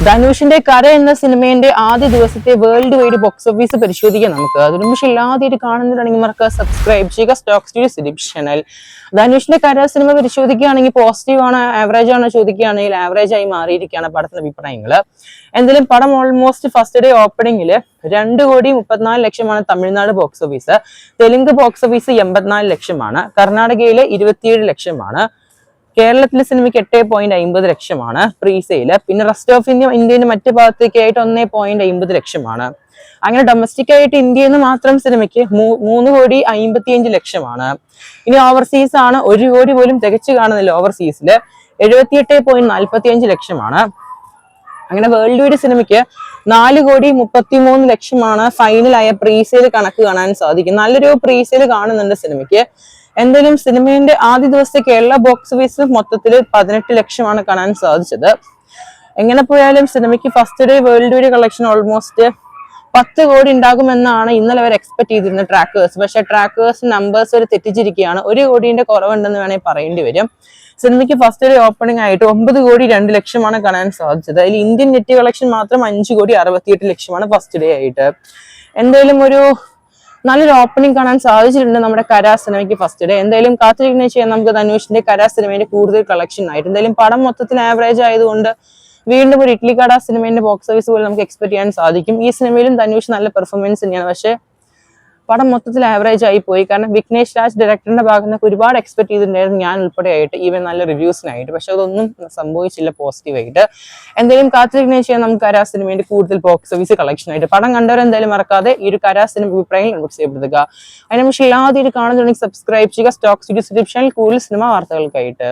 ധനുഷിന്റെ കര എന്ന സിനിമയുടെ ആദ്യ ദിവസത്തെ വേൾഡ് വൈഡ് ബോക്സ് ഓഫീസ് പരിശോധിക്കാം നമുക്ക്. അതിനു പക്ഷേ ആദ്യമായിട്ട് കാണുന്നതാണെങ്കിൽ മറക്കുക സബ്സ്ക്രൈബ് ചെയ്യുക സ്റ്റോക്ക് സ്റ്റുഡിയോസ് യൂട്യൂബ് ചാനൽ. ധനുഷിന്റെ കര സിനിമ പരിശോധിക്കുകയാണെങ്കിൽ പോസിറ്റീവ് ആണോ ആവറേജ് ആണോ ചോദിക്കുകയാണെങ്കിൽ ആവറേജ് ആയി മാറിയിരിക്കുകയാണ് പടത്തിന്റെ അഭിപ്രായങ്ങൾ. എന്തായാലും പടം ഓൾമോസ്റ്റ് ഫസ്റ്റ് ഡേ ഓപ്പണിംഗിൽ 2,34,00,000 Tamil Nadu box office, Telugu box office 84,00,000, കർണാടകയിലെ 27,00,000, കേരളത്തിലെ സിനിമയ്ക്ക് 8,50,00,000 പ്രീ സെയില്. പിന്നെ റെസ്റ്റ് ഓഫ് ഇന്ത്യയുടെ മറ്റു ഭാഗത്തേക്കായിട്ട് 1,50,00,000. അങ്ങനെ ഡൊമസ്റ്റിക് ആയിട്ട് ഇന്ത്യയിൽ നിന്ന് മാത്രം സിനിമയ്ക്ക് 3,55,00,000. ഇനി ഓവർസീസ് ആണ് 1 കോടി പോലും തികച്ചു കാണുന്നില്ല. ഓവർസീസില് 78,45,00,000. അങ്ങനെ വേൾഡ് വൈഡ് സിനിമയ്ക്ക് 4,33,00,000 ഫൈനലായ പ്രീസെയിൽ കണക്ക് കാണാൻ സാധിക്കും. നല്ലൊരു പ്രീസെയിൽ കാണുന്നുണ്ട് സിനിമയ്ക്ക്. എന്തായാലും സിനിമയുടെ ആദ്യ ദിവസത്തെ കേരള ബോക്സ് ഓഫീസ് മൊത്തത്തിൽ 18,00,000 കാണാൻ സാധിച്ചത്. എങ്ങനെ പോയാലും സിനിമയ്ക്ക് first day world wide collection almost 10 കോടി ഉണ്ടാകുമെന്നാണ് ഇന്നലെ അവർ എക്സ്പെക്ട് ചെയ്തിരുന്ന ട്രാക്കേഴ്സ്. പക്ഷെ ട്രാക്കേഴ്സ് നമ്പേഴ്സ് ഒരു തെറ്റിച്ചിരിക്കുകയാണ്. 1 കോടിയുടെ കുറവുണ്ടെന്ന് വേണമെങ്കിൽ പറയേണ്ടി വരും. സിനിമയ്ക്ക് ഫസ്റ്റ് ഡേ ഓപ്പണിംഗ് ആയിട്ട് 9,02,00,000 കാണാൻ സാധിച്ചത്. അതിൽ ഇന്ത്യൻ നെറ്റ് കളക്ഷൻ മാത്രം 5,68,00,000 ഫസ്റ്റ് ഡേ ആയിട്ട്. എന്തായാലും ഒരു നല്ലൊരു ഓപ്പണിംഗ് കാണാൻ സാധിച്ചിട്ടുണ്ട് നമ്മുടെ കരാ സിനിമയ്ക്ക് ഫസ്റ്റ് ഡേ. എന്തായാലും കാത്തിരിക്കുന്നത് ചെയ്യാൻ നമുക്ക് ധനുഷിന്റെ കരാ സിനിമയുടെ കൂടുതൽ കളക്ഷൻ ആയിട്ട്. എന്തായാലും പടം മൊത്തത്തിൽ ആവറേജ് ആയതുകൊണ്ട് വീണ്ടും ഒരു ഇഡ്ലി കട സിനിമയുടെ ബോക്സ് ഓഫീസ് പോലെ നമുക്ക് എക്സ്പെക്ട് ചെയ്യാൻ സാധിക്കും. ഈ സിനിമയിലും ധനുഷ് നല്ല പെർഫോമൻസ് തന്നെയാണ്. പക്ഷേ പടം മൊത്തത്തിൽ ആവറേജ് ആയി പോയി. കാരണം വിഘ്നേഷ് രാജ് ഡയറക്ടറിന്റെ ഭാഗത്ത് നിന്നൊക്കെ ഒരുപാട് എക്സ്പെക്ട് ചെയ്തിട്ടുണ്ടായിരുന്നു, ഞാൻ ഉൾപ്പെടെ ആയിട്ട്, ഈവൻ നല്ല റിവ്യൂസിനായിട്ട്. പക്ഷെ അതൊന്നും സംഭവിച്ചില്ല പോസിറ്റീവായിട്ട്. എന്തായാലും കാത്തിരിക്കുന്നത് ചെയ്യാൻ നമുക്ക് കരാ സിനിമയുടെ കൂടുതൽ ബോക്സ് ഓഫീസ് കളക്ഷൻ ആയിട്ട്. പടം കണ്ടവർ എന്തായാലും മറക്കാതെ ഈ ഒരു കരാ സിനിമ അഭിപ്രായം ഇൻബോക്സ് ചെയ്യപ്പെടുക. അതിന് പക്ഷേ ആദ്യമായിട്ട് കാണുന്നുണ്ടെങ്കിൽ സബ്സ്ക്രൈബ് ചെയ്യുക സ്റ്റോക്ക് സ്റ്റുഡിയോസ് യൂട്യൂബ് ചാനൽ കൂടുതൽ സിനിമ വാർത്തകൾക്കായിട്ട്.